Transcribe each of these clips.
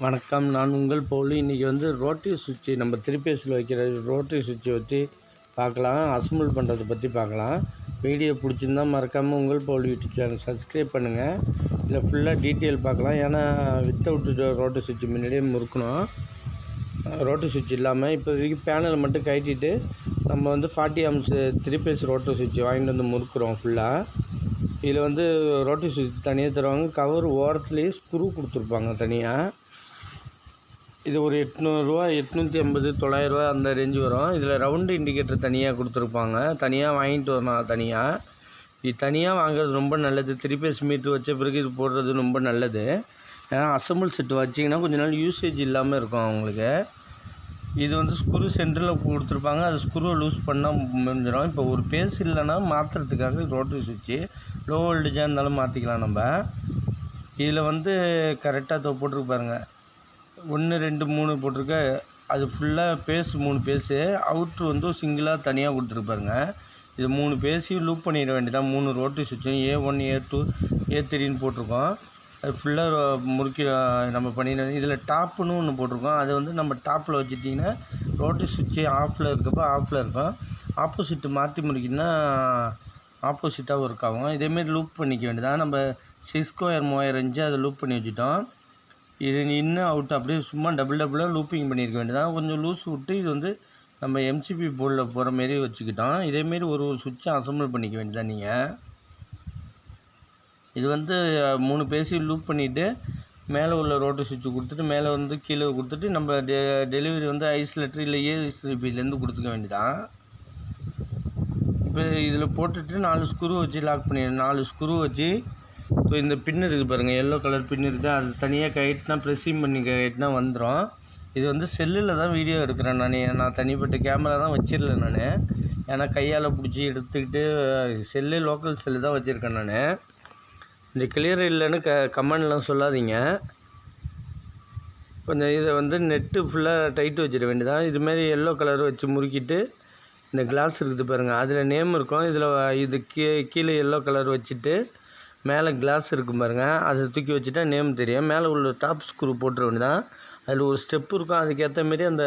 வணக்கம். நான் உங்கள் பவுலு. இன்றைக்கி ரோட்டரி சுவிட்சு நம்ம த்ரீ-பேஸில் வைக்கிற ரோட்டரி சுவிட்சை பற்றி பார்க்கலாம். அசம்பிள் பண்ணுறதை பற்றி பார்க்கலாம். வீடியோ பிடிச்சிருந்தா மறக்காமல் உங்கள் பவுல் யூடியூப் சேனல் சப்ஸ்கிரைப் பண்ணுங்கள். இதில் ஃபுல்லாக டீட்டெயில் பார்க்கலாம். ஏன்னா வித்தவுட் ரோட்டரி சுவிட்சு முன்னாடியே முறுக்கணும். ரோட்டரி சுவிட்ச் இல்லாமல் இப்போதைக்கு பேனலை மட்டும் கழட்டிட்டு நம்ம 40 ஆம்ஸ் த்ரீ-பேஸ் ரோட்டரி சுவிட்சு வாங்கிட்டு முறுக்குறோம் ஃபுல்லாக. இதில் ரோட்டரி சுவிட்ச் தனியாக தருவாங்க. கவர் ஓரத்துலேயே ஸ்க்ரூ கொடுத்துருப்பாங்க தனியாக. இது ஒரு 800 850 900 அந்த ரேஞ்சு வரும். இதில் ரவுண்டு இண்டிகேட்டர் தனியாக கொடுத்துருப்பாங்க. தனியாக வாங்கிட்டு வரணும். இது தனியாக வாங்குறது ரொம்ப நல்லது. த்ரீ-பேஸ் மீட்ரு வச்ச பிறகு இது போடுறது ரொம்ப நல்லது. ஏன்னா அசம்பிள் செட்டு வச்சிங்கன்னா கொஞ்ச நாள் யூசேஜ் இல்லாமல் இருக்கும் அவங்களுக்கு. இது ஸ்க்ரூ சென்டரில் கொடுத்துருப்பாங்க. அது ஸ்க்ரூவை லூஸ் பண்ணால் முடிஞ்சிடும். இப்போ ஒரு பேஸ் இல்லைன்னா மாற்றுறதுக்காக ரோட்டரி சுவிட்சு லோ வோல்டேஜாக இருந்தாலும் மாற்றிக்கலாம். நம்ம இதில் கரெக்டாக போட்டிருக்கு பாருங்கள். 1 2 3 போட்டிருக்க. அது ஃபுல்லாக பேஸ் 3 பேஸு. அவுட்ரு சிங்கிளாக தனியாக கொடுத்துருப்பாருங்க. இது 3 பேஸையும் லூப் பண்ணிட வேண்டியதான். 3 ரோட்டரி சுவிட்சும் A1 A2 A3ன்னு போட்டிருக்கோம். அது ஃபுல்லாக முறுக்கி நம்ம பண்ணிடணும். இதில் டாப்புன்னு ஒன்று போட்டிருக்கோம். அது நம்ம டாப்பில் வச்சுட்டிங்கன்னா ரோட்டரி சுவிட்சு ஆஃபில் இருக்கப்போ ஆஃபில் இருக்கும். ஆப்போசிட்டு மாற்றி முறுக்கினா ஆப்போசிட்டாக ஒர்க் ஆகும். இதேமாரி லூப் பண்ணிக்க வேண்டியதான். நம்ம 6 ஸ்கொயர் 3000 இன்ச்சு அதை லூப் பண்ணி வச்சுட்டோம். இது இன்னும் அவுட் அப்படியே சும்மா டபுளாக லூப்பிங் பண்ணியிருக்க வேண்டியதான். கொஞ்சம் லூஸ் விட்டு இது நம்ம எம்சிபி போர்டில் போகிற மாரி வச்சுக்கிட்டோம். இதேமாரி ஒரு சுவிட்சை அசம்பிள் பண்ணிக்க வேண்டியதான். நீங்கள் இது 3 பேஸையும் லூப் பண்ணிவிட்டு மேலே உள்ள ரோட்டரி சுவிட்சு கொடுத்துட்டு மேலே கீழே கொடுத்துட்டு நம்ம டெலிவரி ஐசோலேட்டர் இல்லை ஏசிபிலேருந்து கொடுத்துக்க வேண்டியதான். இப்போ இதில் போட்டுட்டு 4 ஸ்க்ரூ வச்சு லாக் பண்ணிடணும். 4 ஸ்க்ரூ வச்சு இப்போ இந்த பின் இருக்குது பாருங்கள். எல்லோ கலர் பின் இருக்குது. அது தனியாக கயிட்டுனா ப்ரெஸ்ஸிங் பண்ணி கயிட்டுனா வந்துடும். இது செல்லில் தான் வீடியோ எடுக்கிறேன் நான் தனிப்பட்ட கேமரா தான் வச்சிடல நான். ஏன்னா கையால் பிடிச்சி எடுத்துக்கிட்டு செல்லு லோக்கல் செல்லு தான் வச்சுருக்கேன் நான். இந்த கிளியர் இல்லைன்னு கமெண்ட்லாம் சொல்லாதீங்க. கொஞ்சம் இதை நெட்டு ஃபுல்லாக டைட்டு வச்சிட வேண்டியதான். இதுமாரி எல்லோ கலர் வச்சு முறுக்கிட்டு இந்த கிளாஸ் இருக்குது பாருங்கள். அதில் நேம் இருக்கும். இது கீழே எல்லோ கலர் வச்சுட்டு மேலே கிளாஸ் இருக்கும் பாருங்கள். அதை தூக்கி வச்சுட்டா நேம் தெரியும். மேலே உள்ள டாப் ஸ்க்ரூ போட்டுற வேண்டியதான். அதில் ஒரு ஸ்டெப்பு இருக்கும். அதுக்கேற்ற மாரி அந்த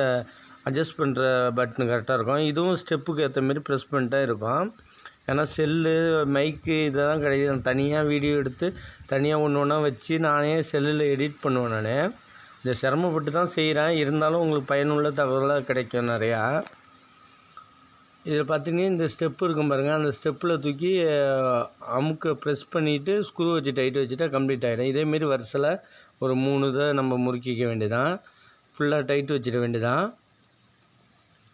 அட்ஜஸ்ட் பண்ணுற பட்டனு கரெக்டாக இருக்கும். இதுவும் ஸ்டெப்புக்கு ஏற்ற மாரி ப்ரெஸ் பண்ணிட்டே இருக்கும். ஏன்னா செல்லு மைக்கு இதெல்லாம் கிடையாது. தனியாக வீடியோ எடுத்து தனியாக ஒன்று ஒன்றா வச்சு நானே செல்லில் எடிட் பண்ணுவேன். நான் இந்த சிரமப்பட்டு தான் செய்கிறேன். இருந்தாலும் உங்களுக்கு பயனுள்ள தகவலாக கிடைக்கும் நிறையா. இதில் பார்த்தீங்கன்னா இந்த ஸ்டெப்பு இருக்கும் பாருங்கள். அந்த ஸ்டெப்பில் தூக்கி ப்ரெஸ் பண்ணிவிட்டு ஸ்க்ரூ வச்சு டைட் வச்சுட்டா கம்ப்ளீட் ஆகிடும். இதேமாரி வரிசையில் ஒரு 3 இதை நம்ம முறுக்கிக்க வேண்டியதான். ஃபுல்லாக டைட் வச்சிட வேண்டியதான்.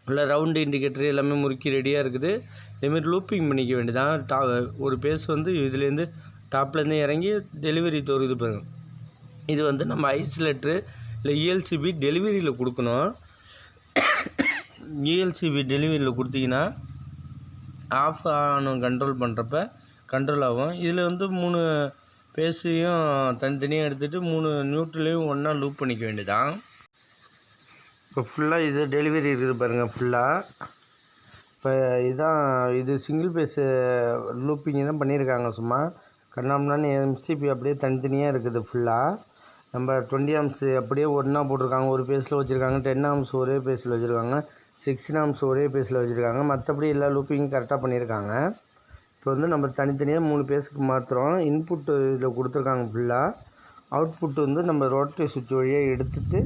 ஃபுல்லாக ரவுண்டு இண்டிகேட்டர் எல்லாமே முறுக்கி ரெடியாக இருக்குது. இதேமாரி லூப்பிங் பண்ணிக்க வேண்டியதான். ஒரு பேஸ் இதுலேருந்து டாப்லேருந்து இறங்கி டெலிவரி தோறுது பாருங்கள். இது நம்ம ஐசோலேட்டரு இல்லை இஎல்சிபி டெலிவரியில் கொடுக்கணும். இஎல்சிபி டெலிவரியில் கொடுத்தீங்கன்னா ஆஃப் ஆன் கண்ட்ரோல் பண்ணுறப்ப கண்ட்ரோல் ஆகும். இதில் 3 பேஸையும் தனித்தனியாக எடுத்துகிட்டு 3 நியூட்ரலையும் ஒன்றா லூப் பண்ணிக்க வேண்டியதான். இப்போ ஃபுல்லாக இது டெலிவரி இருக்குது பாருங்கள். ஃபுல்லாக இப்போ இது சிங்கிள் பேஸு லூப்பிங் தான் பண்ணியிருக்காங்க. சும்மா கண்ணாமண்ணான்னு எம்சிபி அப்படியே தனித்தனியாக இருக்குது. ஃபுல்லாக நம்ம 20 ஆம்ஸ் அப்படியே ஒன்றா போட்டிருக்காங்க. ஒரு பேஸில் வச்சுருக்காங்க. 10 ஆம்ஸ் ஒரே பேஸில் வச்சுருக்காங்க. 16 ஆம்ஸ் ஒரே பேஸில் வச்சுருக்காங்க. மற்றபடி எல்லா லூப்பிங்கும் கரெக்டாக பண்ணியிருக்காங்க. இப்போ நம்ம தனித்தனியாக 3 பேஸுக்கு மாத்திரம் இன்புட்டு இதில் கொடுத்துருக்காங்க. ஃபுல்லாக அவுட்புட்டு நம்ம ரோட்டரி சுவிட்ச் வழியாக எடுத்துகிட்டு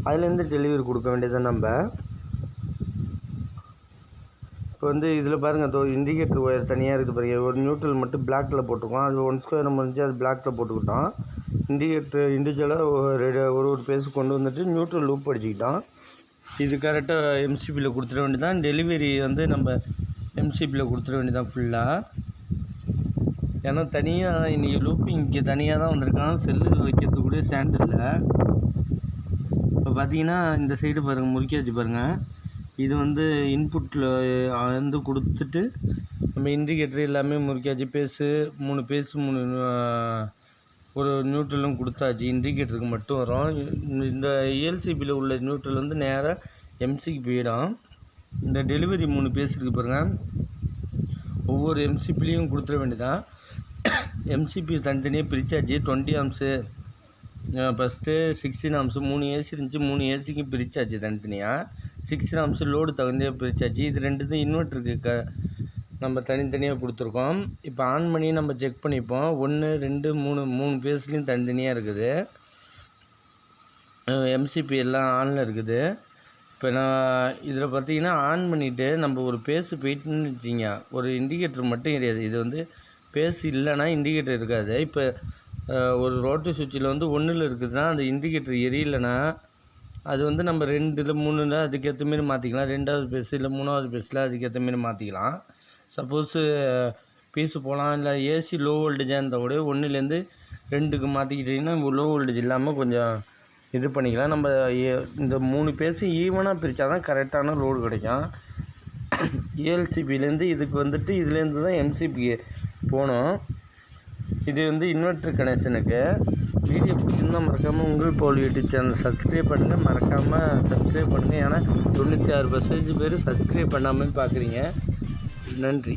அதுலேருந்து டெலிவரி கொடுக்க வேண்டியது. நம்ம இப்போ இதில் பாருங்கள். இண்டிகேட்டர் ஒயர் தனியாக இருக்குது பாருங்கள். ஒரு நியூட்ரல் மட்டும் பிளாக்கில் போட்டுருக்கோம். அது 1 ஸ்கொயர் நம்ம இருந்துச்சு. அது பிளாக்கில் போட்டுக்கிட்டோம். இண்டிகேட்டர் இண்டிவிஜுவலாக ஒரு பேஸுக்கு கொண்டு வந்துட்டு நியூட்ரல் லூப் அடிச்சுக்கிட்டோம். இது கரெக்டாக எம்சிபியில் கொடுத்துட வேண்டியதான். டெலிவரி நம்ம எம்சிபியில் கொடுத்துட வேண்டியதான் ஃபுல்லாக. ஏன்னா தனியாக இன்றைக்கி லூப்பிங்க்கு தனியாக தான் வந்திருக்கான். செல்லு வைக்கிறதுக்கு கூட ஸ்டாண்ட் இல்லை. இப்போ பார்த்தீங்கன்னா இந்த சைடு பாருங்கள். முறுக்கியாச்சு பாருங்கள். இது இன்புட்டில் கொடுத்துட்டு நம்ம இண்டிகேட்டர் எல்லாமே முறுக்கியாச்சு. பேஸு 3 பேஸு 3 ஒரு நியூட்ரலும் கொடுத்தாச்சு. இண்டிகேட்டருக்கு மட்டும் வரும். இந்த இஎல்சிபியில் உள்ள நியூட்ரல் நேராக எம்சிக்கு போயிடும். இந்த டெலிவரி 3 பேஸ் இருக்குது பாருங்கள். ஒவ்வொரு எம்சிபிலையும் கொடுத்துட வேண்டியதான். எம்சிபி தனித்தனியாக பிரித்தாச்சு. 20 ஆம்ஸு ஃபஸ்ட்டு 16 ஆம்ஸ் 3 ஏசி இருந்துச்சு, 3 ஏசிக்கு பிரித்தாச்சு தனித்தனியாக. 16 ஆம்ஸ் லோடு தகுந்தியாக பிரித்தாச்சு. இது ரெண்டுத்தையும் இன்வெர்ட்டருக்கு நம்ம தனித்தனியாக கொடுத்துருக்கோம். இப்போ ஆன் பண்ணி நம்ம செக் பண்ணிப்போம். 1 2 3 பேஸ்லேயும் தனித்தனியாக இருக்குது. எம்சிபி எல்லாம் ஆனில் இருக்குது. இப்போ நான் இதில் பார்த்தீங்கன்னா ஆன் பண்ணிவிட்டு நம்ம ஒரு பேஸு போயிட்டுன்னு வச்சிங்க, ஒரு இண்டிகேட்டர் மட்டும் எரியாது. இது வந்து பேஸ் இல்லைன்னா இண்டிகேட்டர் இருக்காது. இப்போ ஒரு ரோட்டரி சுவிட்சில் வந்து 1ல் இருக்குதுன்னா அந்த இண்டிகேட்டர் எரியலைன்னா அது வந்து நம்ம 2 3 அதுக்கேற்ற மாரி மாற்றிக்கலாம். 2வது பேஸு இல்லை 3வது பேஸில் அதுக்கேற்ற மாரி மாற்றிக்கலாம். சப்போஸு பீஸு போகலாம், இல்லை ஏசி லோ வோல்டேஜாக இருந்தால் கூட 1லேருந்து 2க்கு மாற்றிக்கிட்டிங்கன்னா லோ வோல்டேஜ் இல்லாமல் கொஞ்சம் இது பண்ணிக்கலாம். நம்ம இந்த 3 பேஸும் ஈவனாக பிரித்தா தான் கரெக்டான லோடு கிடைக்கும். ஏஎல்சிபிலேருந்து இதுக்கு வந்துட்டு இதுலேருந்து தான் எம்சிபிக்கு போகணும். இது வந்து இன்வெர்ட்டர் கனெக்ஷனுக்கு. வீடியோ பிடிச்சிருந்தால் மறக்காமல் உங்கள் போல் யூடியூப் சேனல் சப்ஸ்கிரைப் பண்ணுங்கள். மறக்காமல் சப்ஸ்கிரைப் பண்ணுங்கள். ஏன்னா 96% பேர் சப்ஸ்கிரைப் பண்ணாமல் பார்க்குறீங்க. நன்றி.